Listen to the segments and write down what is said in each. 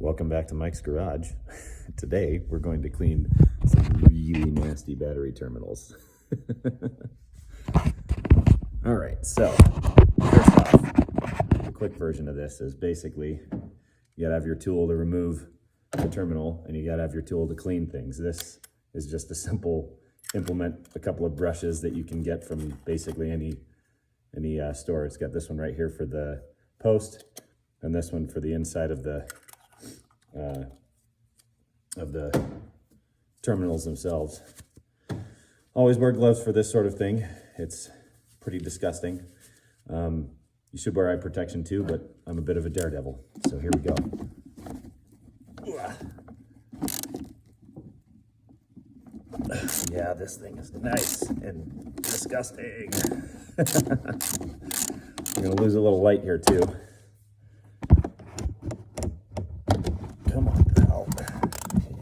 Welcome back to Mike's Garage. Today we're going to clean some really nasty battery terminals. All right, so first off, a quick version of this is basically you gotta have your tool to remove the terminal and you gotta have your tool to clean things. This is just a simple implement, a couple of brushes that you can get from basically any store. It's got this one right here for the post and this one for the inside of the terminals themselves. Always wear gloves for this sort of thing. It's pretty disgusting. You should wear eye protection too, but I'm a bit of a daredevil. So here we go. Yeah, this thing is nice and disgusting. I'm gonna lose a little light here too. Come on, pal.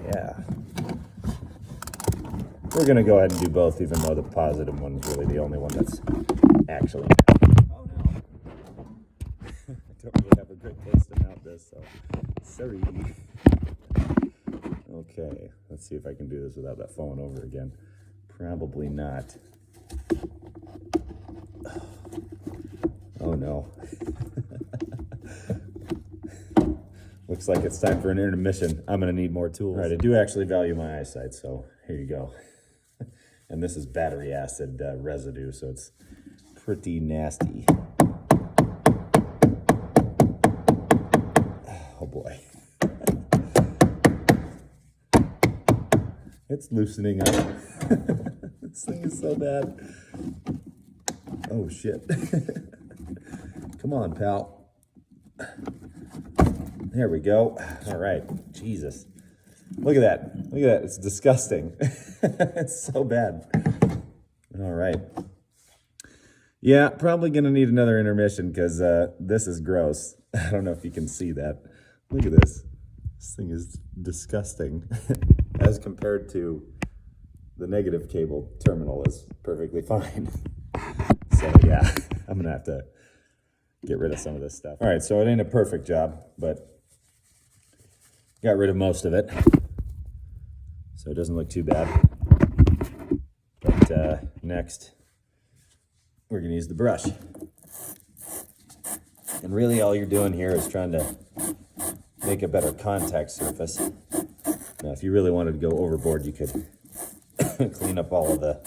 Yeah. We're gonna go ahead and do both, even though the positive one's really the only one that's actually. Oh no. I don't really have a great taste about this, so sorry. Okay, let's see if I can do this without that falling over again. Probably not. Oh no. Looks like it's time for an intermission. I'm gonna need more tools. All right, I do actually value my eyesight, so here you go. And this is battery acid residue, so it's pretty nasty. Oh boy. It's loosening up. This thing is so bad. Oh shit. Come on, pal. There we go. All right. Jesus. Look at that. Look at that. It's disgusting. It's so bad. All right. Yeah, probably going to need another intermission because this is gross. I don't know if you can see that. Look at this. This thing is disgusting. As compared to the negative cable terminal is perfectly fine. So yeah, I'm going to have to get rid of some of this stuff. All right, so it ain't a perfect job, but got rid of most of it. So it doesn't look too bad. But next, we're gonna use the brush. And really all you're doing here is trying to make a better contact surface. Now, if you really wanted to go overboard, you could clean up all the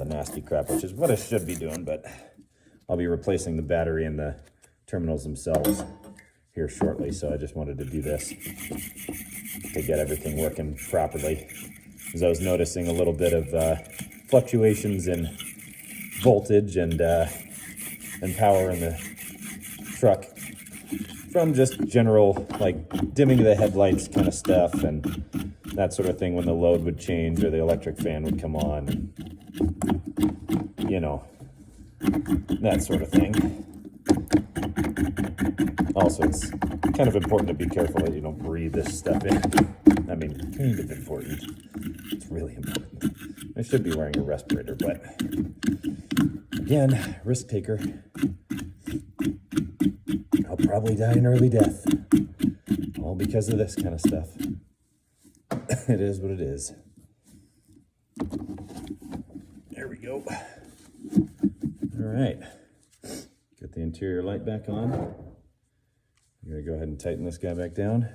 nasty crap, which is what I should be doing, but I'll be replacing the battery and the terminals themselves here shortly, so I just wanted to do this to get everything working properly. As I was noticing a little bit of fluctuations in voltage and power in the truck from just general, like, dimming the headlights kind of stuff and that sort of thing when the load would change or the electric fan would come on, you know, that sort of thing. Also, it's kind of important to be careful that you don't breathe this stuff in. I mean, kind of important. It's really important. I should be wearing a respirator, but again, risk taker. I'll probably die an early death. All because of this kind of stuff. It is what it is. There we go. All right. Get the interior light back on. I'm gonna go ahead and tighten this guy back down.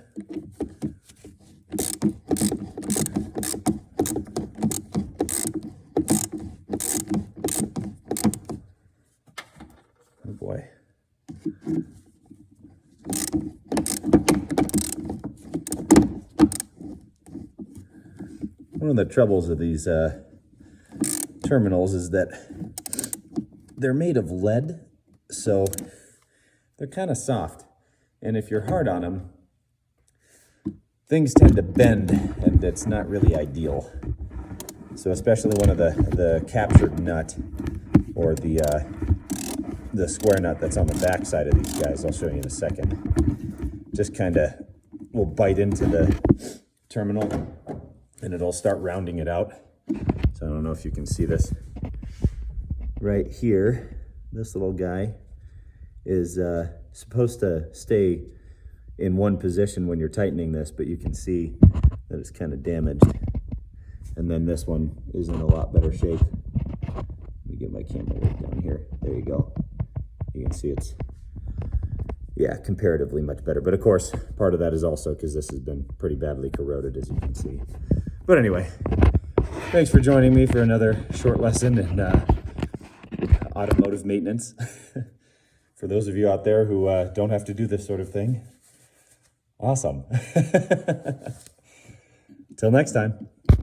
Oh boy. One of the troubles of these terminals is that they're made of lead, so they're kind of soft. And if you're hard on them, things tend to bend, and it's not really ideal. So especially one of the captured nut or the square nut that's on the back side of these guys, I'll show you in a second, just kind of will bite into the terminal and it'll start rounding it out. So I don't know if you can see this. Right here, this little guy is supposed to stay in one position when you're tightening this, but you can see that it's kind of damaged. And then this one is in a lot better shape. Let me get my camera right down here. There you go. You can see it's, yeah, comparatively much better. But of course, part of that is also because this has been pretty badly corroded, as you can see. But anyway, thanks for joining me for another short lesson in automotive maintenance. For those of you out there who don't have to do this sort of thing, awesome. Till next time.